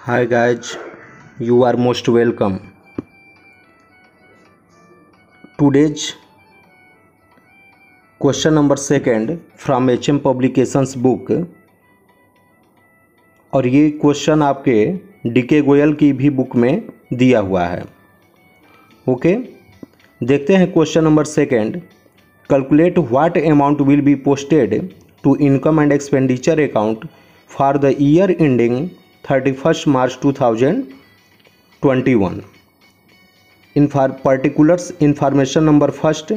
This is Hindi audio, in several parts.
Hi guys, you are most welcome. Today's question number second from HM Publications book और ये क्वेश्चन आपके डीके गोयल की भी बुक में दिया हुआ है। ओके, देखते हैं question number second. Calculate what amount will be posted to income and expenditure account for the year ending 31st March 2021. In for particulars, information number first,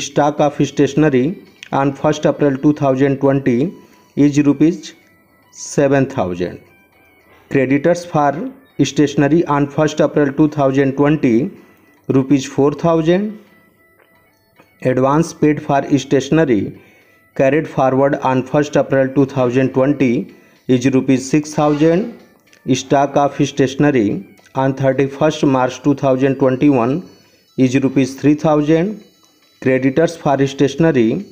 stock of stationery on 1st April 2020 is rupees 7,000. Creditors for stationery on 1st April 2020 rupees 4,000. Advance paid for stationery carried forward on 1st April 2020 is rupees 6,000. Stock of stationery on 31st March 2021 is rupees 3,000. Creditors for stationery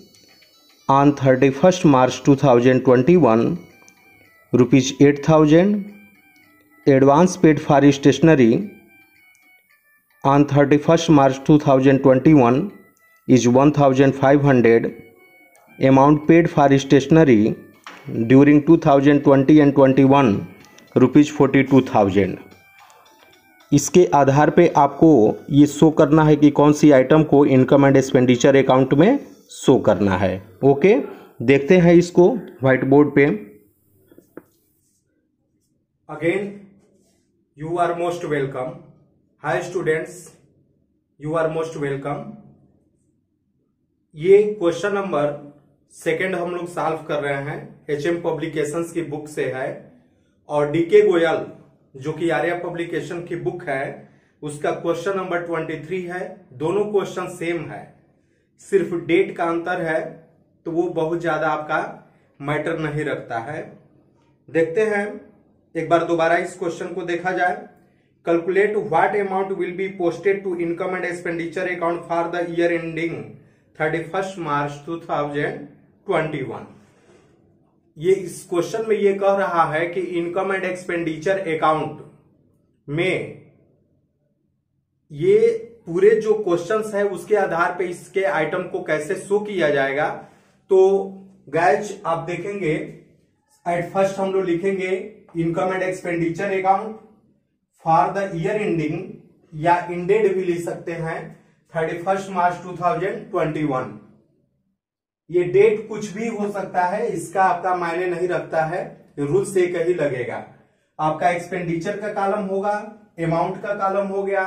on 31st March 2021 rupees 8,000. Advance paid for stationery on 31st March 2021 is 1,500. Amount paid for stationery during 2020 and 21 rupees 42,000। इसके आधार पे आपको ये शो करना है कि कौन सी आइटम को इनकम एंड एक्सपेंडिचर अकाउंट में शो करना है। ओके, देखते हैं इसको व्हाइट बोर्ड पे। Again you are most welcome. Hi students, you are most welcome. ये क्वेश्चन नंबर सेकेंड हम लोग सॉल्व कर रहे हैं, एचएम पब्लिकेशंस की बुक से है और डीके गोयल जो कि आर्या पब्लिकेशन की बुक है उसका क्वेश्चन नंबर 23 है। दोनों क्वेश्चन सेम है, सिर्फ डेट का अंतर है, तो वो बहुत ज्यादा आपका मैटर नहीं रखता है। देखते हैं एक बार दोबारा इस क्वेश्चन को देखा जाए। Calculate what amount will be posted to income and expenditure account for the year ending 31st March 2021। ये इस क्वेश्चन में ये कह रहा है कि इनकम एंड एक्सपेंडिचर अकाउंट में ये पूरे जो क्वेश्चंस है उसके आधार पे इसके आइटम को कैसे शो किया जाएगा। तो गाइज आप देखेंगे एट फर्स्ट हम लोग लिखेंगे income and expenditure account for the year ending, या इंडेड भी लिख सकते हैं 31st March 2021। ये डेट कुछ भी हो सकता है, इसका आपका मायने नहीं रखता है, रूल से एक ही लगेगा। आपका एक्सपेंडिचर का कॉलम होगा, अमाउंट का कॉलम हो गया,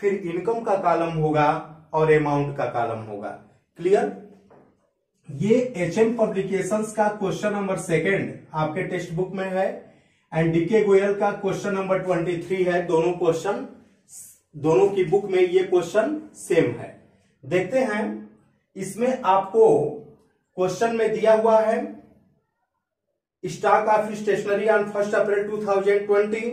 फिर इनकम का कॉलम होगा और अमाउंट का कॉलम होगा। क्लियर? ये एचएम पब्लिकेशंस का क्वेश्चन नंबर सेकंड आपके टेक्स्ट बुक में है एंड डीके गोयल का क्वेश्चन नंबर 23 है। दोनों की बुक में ये क्वेश्चन सेम है। देखते हैं इसमें आपको क्वेश्चन में दिया हुआ है stock of stationery on 1st April 2020,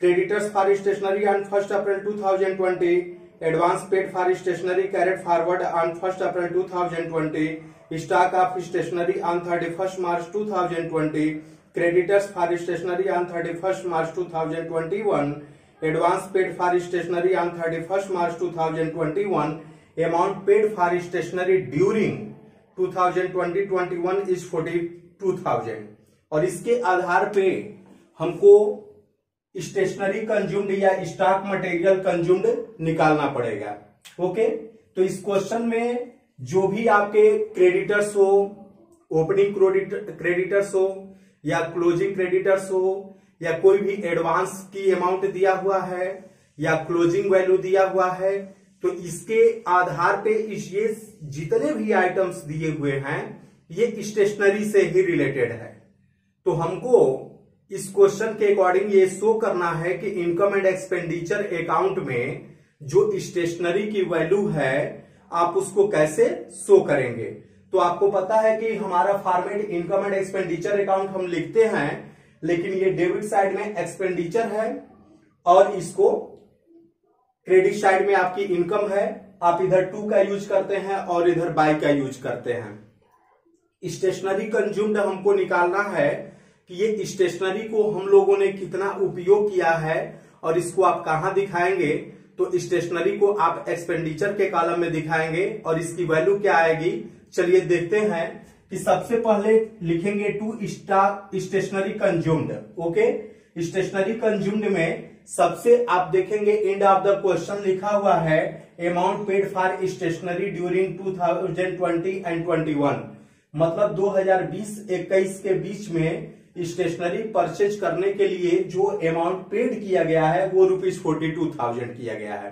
creditors for stationery on 1st April 2020, advance paid for stationery carried forward on 1st April 2020, stock of stationery on 31st March 2020, creditors for stationery on 31st March 2021, advance paid for stationery on 31st March 2021, amount paid for stationery during 2020-21 is 42,000। और इसके आधार पे हमको स्टेशनरी कंज्यूम्ड या स्टॉक मटेरियल कंज्यूम्ड निकालना पड़ेगा। ओके, तो इस क्वेश्चन में जो भी आपके क्रेडिटर्स हो, ओपनिंग क्रेडिटर्स हो या क्लोजिंग क्रेडिटर्स हो या कोई भी एडवांस की अमाउंट दिया हुआ है या क्लोजिंग वैल्यू दिया हुआ है, तो इसके आधार पे ये जितने भी आइटम्स दिए हुए हैं ये स्टेशनरी से ही रिलेटेड है। तो हमको इस क्वेश्चन के अकॉर्डिंग ये शो करना है कि इनकम एंड एक्सपेंडिचर अकाउंट में जो स्टेशनरी की वैल्यू है आप उसको कैसे शो करेंगे। तो आपको पता है कि हमारा format income and expenditure account हम लिखते हैं, लेकिन ये डेबिट साइड में एक्सपेंडिचर है और इसको क्रेडिट साइड में आपकी इनकम है। आप इधर टू का यूज करते हैं और इधर बाय का यूज करते हैं। स्टेशनरी कंज्यूम्ड हमको निकालना है कि ये स्टेशनरी को हम लोगों ने कितना उपयोग किया है और इसको आप कहां दिखाएंगे, तो स्टेशनरी को आप एक्सपेंडिचर के कॉलम में दिखाएंगे और इसकी वैल्यू क्या आएगी, चलिए देखते हैं। कि सबसे पहले लिखेंगे to stationery consumed. Okay, stationery consumed में सबसे आप देखेंगे एंड ऑफ द क्वेश्चन लिखा हुआ है amount paid for stationery during 2020 and 21, मतलब 2020-21 के बीच में स्टेशनरी परचेज करने के लिए जो अमाउंट पेड किया गया है वो ₹42,000 किया गया है।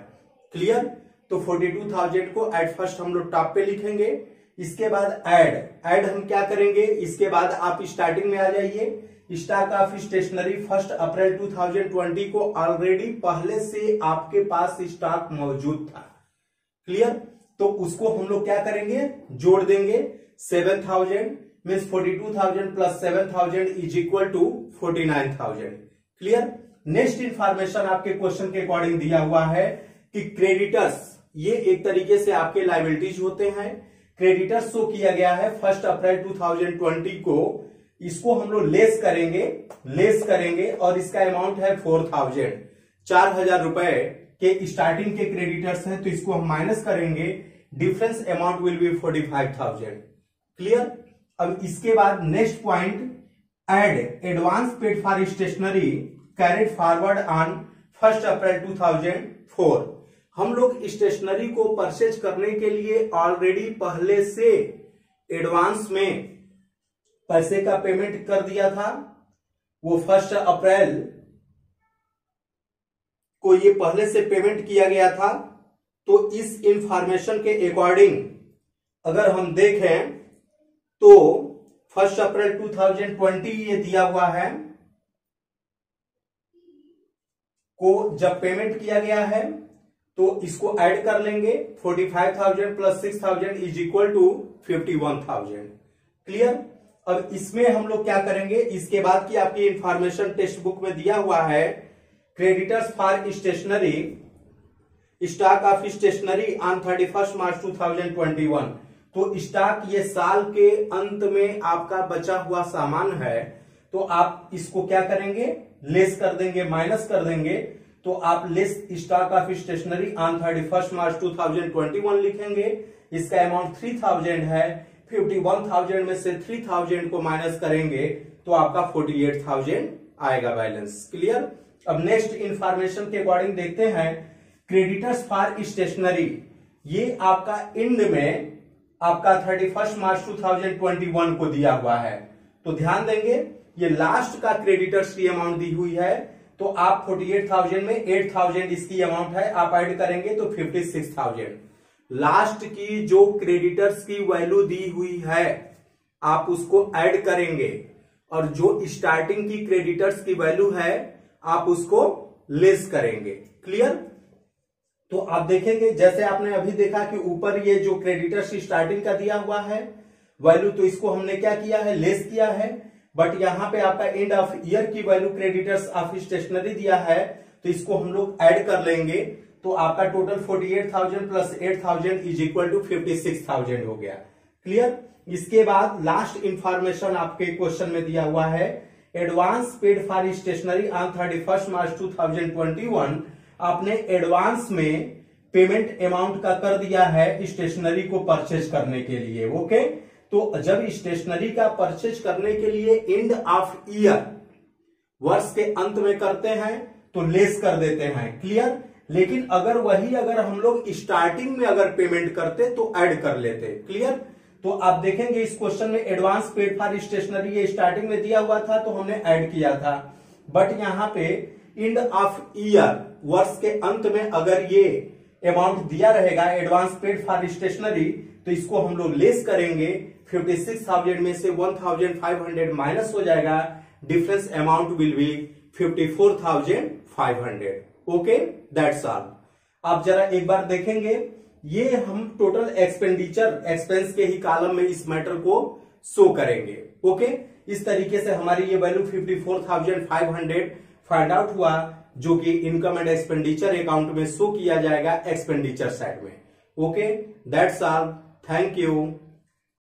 क्लियर, तो 42,000 को एट फर्स्ट हम लोग टॉप पे लिखेंगे। इसके बाद ऐड हम क्या करेंगे, इसके बाद आप स्टार्टिंग में आ जाइए। स्टॉक ऑफ स्टेशनरी 1 अप्रैल 2020 को ऑलरेडी पहले से आपके पास स्टॉक मौजूद था। क्लियर, तो उसको हम लोग क्या करेंगे, जोड़ देंगे। 7,000 means 42,000 plus 7,000 is equal to 49,000। Clear, next information आपके क्वेश्चन के अकॉर्डिंग दिया हुआ है कि क्रेडिटर्स, ये एक तरीके से आपके लायबिलिटीज होते हैं। क्रेडिटर्स शो किया गया है 1 अप्रैल 2020 को, इसको हम लोग लेस करेंगे और इसका अमाउंट है 4,000, 4,000 रुपए के स्टार्टिंग के क्रेडिटर्स हैं, तो इसको हम माइनस करेंगे। Difference amount will be 45,000। Clear, अब इसके बाद नेक्स्ट पॉइंट, एड advance paid for stationery carried forward on 1 April 2004। हम लोग स्टेशनरी को परचेज करने के लिए ऑलरेडी पहले से एडवांस में पैसे का पेमेंट कर दिया था, वो 1 अप्रैल को ये पहले से पेमेंट किया गया था। तो इस इंफॉर्मेशन के अकॉर्डिंग अगर हम देखें तो 1 अप्रैल 2020 ये दिया हुआ है को जब पेमेंट किया गया है, तो इसको ऐड कर लेंगे। 45,000 plus 6,000 is equal to 51,000। Clear, अब इसमें हम लोग क्या करेंगे, इसके बाद की आपकी इंफॉर्मेशन टेक्स्ट बुक में दिया हुआ है creditors for stationery, stock of stationery on 31 March 2021। तो स्टॉक ये साल के अंत में आपका बचा हुआ सामान है, तो आप इसको क्या करेंगे, लेस कर देंगे, माइनस कर देंगे। तो आप less stock of stationery on 31 March 2021 लिखेंगे। इसका अमाउंट 3,000 है, 51,000 में से 3,000 को माइनस करेंगे तो आपका 48,000 आएगा बैलेंस। क्लियर, अब नेक्स्ट इंफॉर्मेशन के अकॉर्डिंग देखते हैं क्रेडिटर्स फॉर स्टेशनरी, ये आपका एंड में आपका 31 मार्च 2021 को दिया हुआ है। तो ध्यान देंगे ये लास्ट का क्रेडिटर्स की अमाउंट दी हुई है, तो आप 48,000 में 8,000 इसकी अमाउंट है, आप ऐड करेंगे तो 56,000। लास्ट की जो क्रेडिटर्स की वैल्यू दी हुई है आप उसको ऐड करेंगे और जो स्टार्टिंग की क्रेडिटर्स की वैल्यू है आप उसको लेस करेंगे। क्लियर, तो आप देखेंगे जैसे आपने अभी देखा कि ऊपर ये जो क्रेडिटर्स स्टार्टिंग का दिया हुआ है वैल्यू, तो इसको हमने क्या किया है, लेस किया है। बट यहां पे आपका एंड ऑफ ईयर की वैल्यू क्रेडिटर्स ऑफ स्टेशनरी दिया है, तो इसको हम लोग ऐड कर लेंगे। तो आपका total 48,000 plus 8,000 is equal to 56,000 हो गया। क्लियर, इसके बाद लास्ट इंफॉर्मेशन आपके क्वेश्चन में दिया हुआ है advance paid for stationery on 31 March 2021। आपने एडवांस में पेमेंट अमाउंट का कर दिया है स्टेशनरी को परचेज करने के लिए। ओके, तो जब स्टेशनरी का परचेज करने के लिए एंड ऑफ ईयर, वर्ष के अंत में करते हैं तो लेस कर देते हैं। क्लियर, लेकिन अगर हम लोग स्टार्टिंग में अगर पेमेंट करते तो ऐड कर लेते। क्लियर, तो आप देखेंगे इस क्वेश्चन में एडवांस पेड फॉर स्टेशनरी ये स्टार्टिंग में दिया हुआ था तो हमने ऐड किया था, बट यहां पे एंड ऑफ ईयर, वर्ष के अंत में अगर ये अमाउंट दिया रहेगा एडवांस पेड फॉर स्टेशनरी, तो इसको हम लोग लेस करेंगे। 56,000 में से 1,500 माइनस हो जाएगा, difference amount will B 54,500। Okay, that's all. आप जरा एक बार देखेंगे, ये हम टोटल एक्सपेंडिचर एक्सपेंस के ही कॉलम में इस मैटर को शो करेंगे। ओके, इस तरीके से हमारी ये वैल्यू 54,500 फाइंड आउट हुआ, जो कि इनकम एंड एक्सपेंडिचर अकाउंट में शो किया जाएगा एक्सपेंडिचर साइड में। Okay, that's all, thank you.